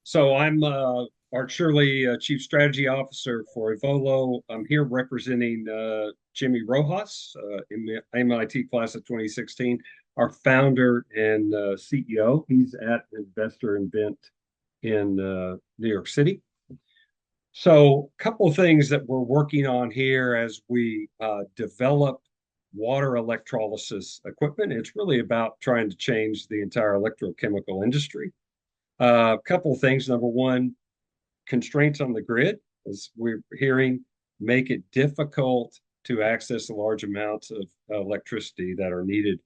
So I'm Art Shirley, Chief Strategy Officer for Evoloh. I'm here representing Jimmy Rojas, in the MIT class of 2016, our founder and CEO. He's at an investor event in New York City. So, a couple of things that we're working on here as we develop water electrolysis equipment. It's really about trying to change the entire electrochemical industry. A couple of things. Number one, constraints on the grid, as we're hearing, make it difficult to access the large amounts of electricity that are needed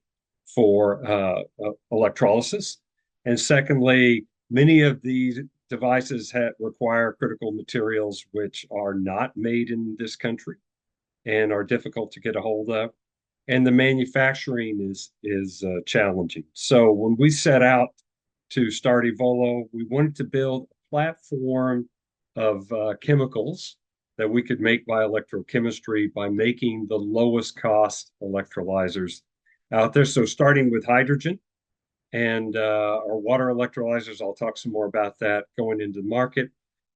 for electrolysis. And secondly, many of these devices require critical materials which are not made in this country and are difficult to get a hold of. And the manufacturing is challenging. So when we set out to start Evoloh, we wanted to build a platform of chemicals that we could make by electrochemistry by making the lowest cost electrolyzers out there. So starting with hydrogen and our water electrolyzers, I'll talk some more about that going into the market.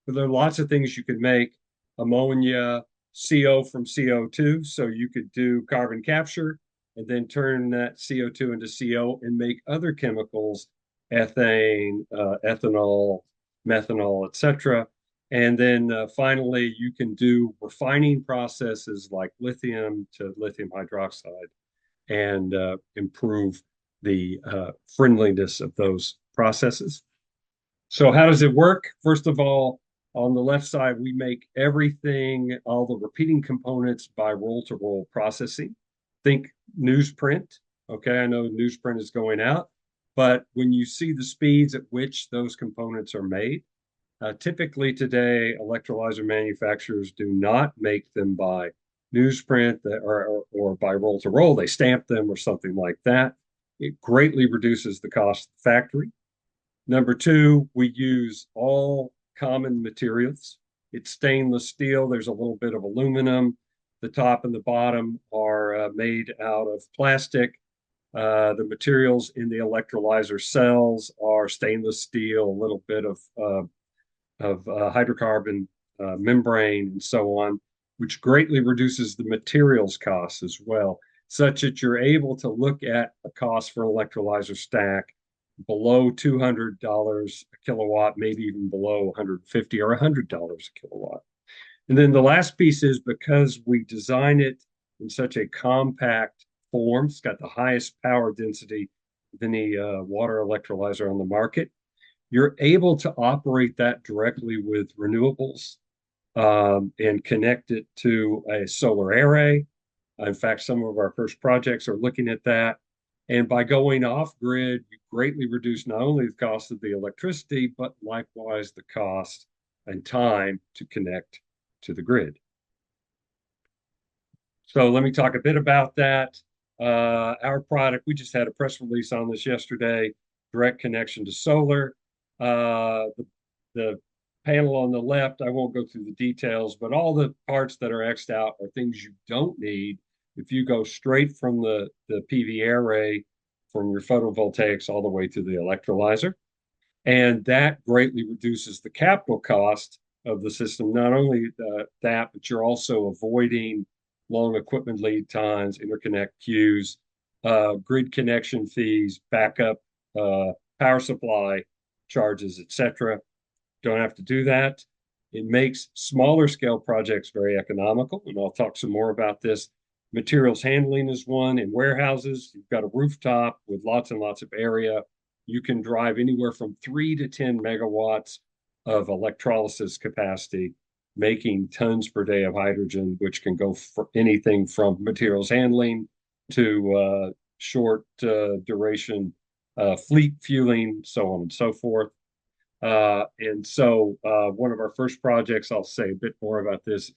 But there are lots of things you can make: ammonia, CO from CO2. So you could do carbon capture and then turn that CO2 into CO and make other chemicals, ethane, ethanol, methanol, etc. And then finally, you can do refining processes like lithium to lithium hydroxide and improve the friendliness of those processes. So, how does it work? First of all, on the left side, we make everything, all the repeating components by roll to roll processing. Think newsprint. Okay, I know newsprint is going out, but when you see the speeds at which those components are made, typically today, electrolyzer manufacturers do not make them by newsprint or by roll to roll. They stamp them or something like that. It greatly reduces the cost of the factory. Number two, we use all common materials. It's stainless steel. There's a little bit of aluminum. The top and the bottom are made out of plastic. The materials in the electrolyzer cells are stainless steel, a little bit of hydrocarbon membrane, and so on, which greatly reduces the materials costs as well, such that you're able to look at a cost for an electrolyzer stack below $200 a kilowatt, maybe even below 150 or $100 a kilowatt. And then the last piece is because we design it in such a compact form, it's got the highest power density of any water electrolyzer on the market. You're able to operate that directly with renewables and connect it to a solar array. In fact, some of our first projects are looking at that. And by going off grid, you greatly reduce not only the cost of the electricity, but likewise the cost and time to connect to the grid. So let me talk a bit about that. Our product, we just had a press release on this yesterday, direct connection to solar. The panel on the left, I won't go through the details, but all the parts that are X'd out are things you don't need if you go straight from the PV array from your photovoltaics all the way to the electrolyzer. And that greatly reduces the capital cost of the system. Not only that, but you're also avoiding long equipment lead times, interconnect queues, grid connection fees, backup, power supply charges, etc. Don't have to do that. It makes smaller scale projects very economical, and I'll talk some more about this. Materials handling is one. In warehouses, you've got a rooftop with lots and lots of area. You can drive anywhere from 3 to 10 megawatts of electrolysis capacity, making tons per day of hydrogen, which can go for anything from materials handling to short duration fleet fueling, so on and so forth. And so one of our first projects, I'll say a bit more about this,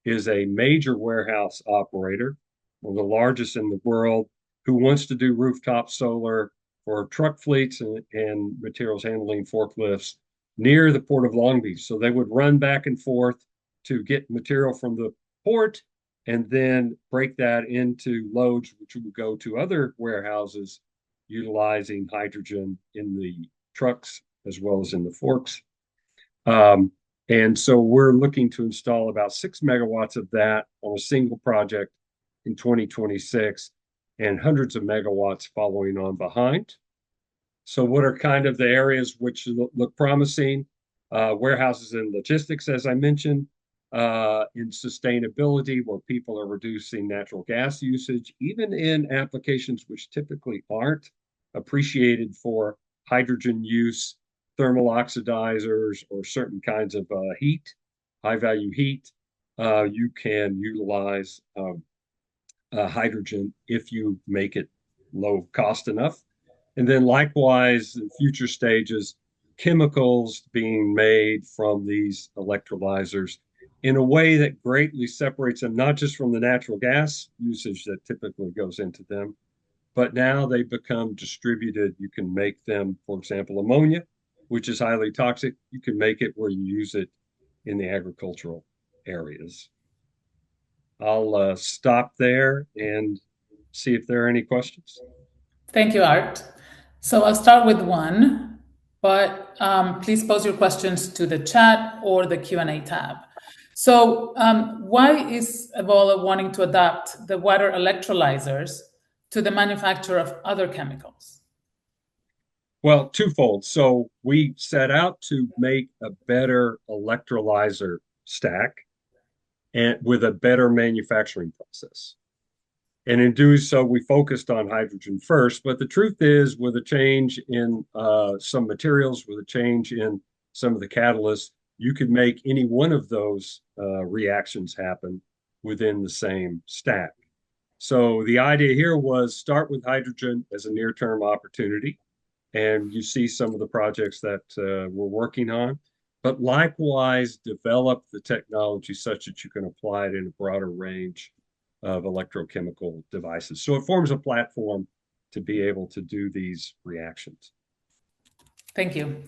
is a major warehouse operator, one of the largest in the world, who wants to do rooftop solar for truck fleets and materials handling forklifts near the port of Long Beach. So they would run back and forth to get material from the port and then break that into loads, which would go to other warehouses utilizing hydrogen in the trucks as well as in the forks. Um, and so we're looking to install about 6 megawatts of that on a single project in 2026 and hundreds of megawatts following on behind. So what are kind of the areas which look promising? Warehouses and logistics, as I mentioned, in sustainability, where people are reducing natural gas usage, even in applications which typically aren't appreciated for hydrogen use, thermal oxidizers, or certain kinds of heat, high value heat. You can utilize hydrogen if you make it low cost enough. And then likewise, in future stages, chemicals being made from these electrolyzers in a way that greatly separates them, not just from the natural gas usage that typically goes into them, but now they become distributed. You can make them, for example, ammonia, which is highly toxic. You can make it where you use it in the agricultural areas. I'll stop there and see if there are any questions. Thank you, Art. So I'll start with one, but please pose your questions to the chat or the Q&A tab. So why is Evoloh wanting to adapt the water electrolyzers to the manufacture of other chemicals? Well, twofold. So we set out to make a better electrolyzer stack and with a better manufacturing process. And in doing so, we focused on hydrogen first. But the truth is, with a change in some materials, with a change in some of the catalysts, you could make any one of those reactions happen within the same stack. So the idea here was start with hydrogen as a near-term opportunity, and you see some of the projects that we're working on, but likewise develop the technology such that you can apply it in a broader range of electrochemical devices. So it forms a platform to be able to do these reactions. Thank you.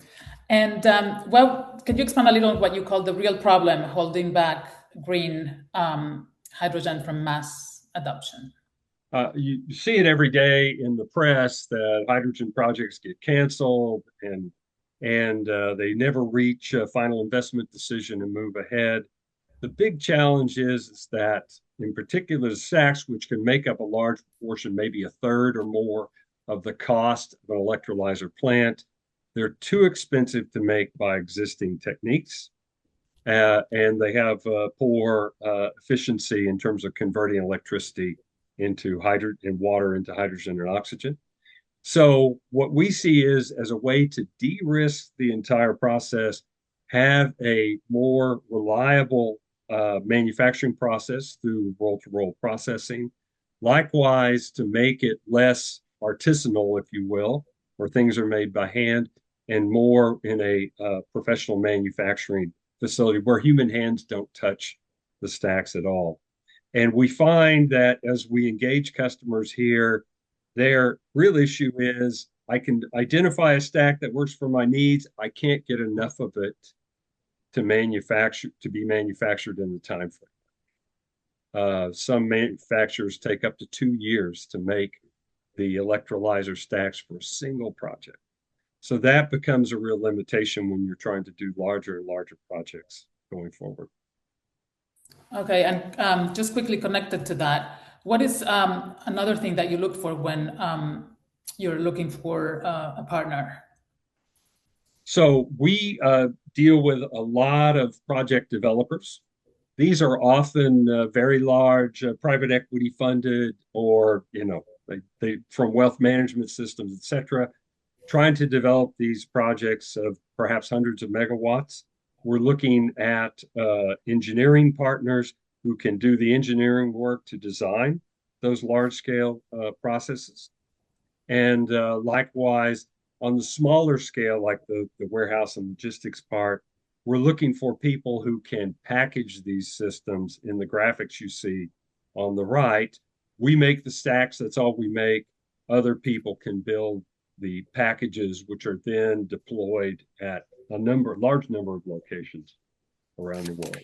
And well, can you expand a little on what you call the real problem holding back green hydrogen from mass adoption? You see it every day in the press that hydrogen projects get canceled and they never reach a final investment decision and move ahead. The big challenge is that, in particular, the stacks, which can make up a large portion, maybe a third or more of the cost of an electrolyzer plant, they're too expensive to make by existing techniques. And they have poor efficiency in terms of converting electricity into hydrogen and water into hydrogen and oxygen. So what we see is as a way to de-risk the entire process, have a more reliable manufacturing process through roll-to-roll processing. Likewise, to make it less artisanal, if you will, where things are made by hand and more in a professional manufacturing facility where human hands don't touch the stacks at all. And we find that as we engage customers here, their real issue is I can identify a stack that works for my needs. I can't get enough of it to be manufactured in the time frame. Some manufacturers take up to 2 years to make the electrolyzer stacks for a single project. So that becomes a real limitation when you're trying to do larger and larger projects going forward. Okay, and just quickly connected to that, what is another thing that you look for when you're looking for a partner? So we deal with a lot of project developers. These are often very large, private equity funded, or they from wealth management systems, et cetera, trying to develop these projects of perhaps hundreds of megawatts. We're looking at engineering partners who can do the engineering work to design those large scale processes. And likewise, on the smaller scale, like the warehouse and logistics part, we're looking for people who can package these systems in the graphics you see on the right. We make the stacks, that's all we make. Other people can build the packages, which are then deployed at large number of locations around the world.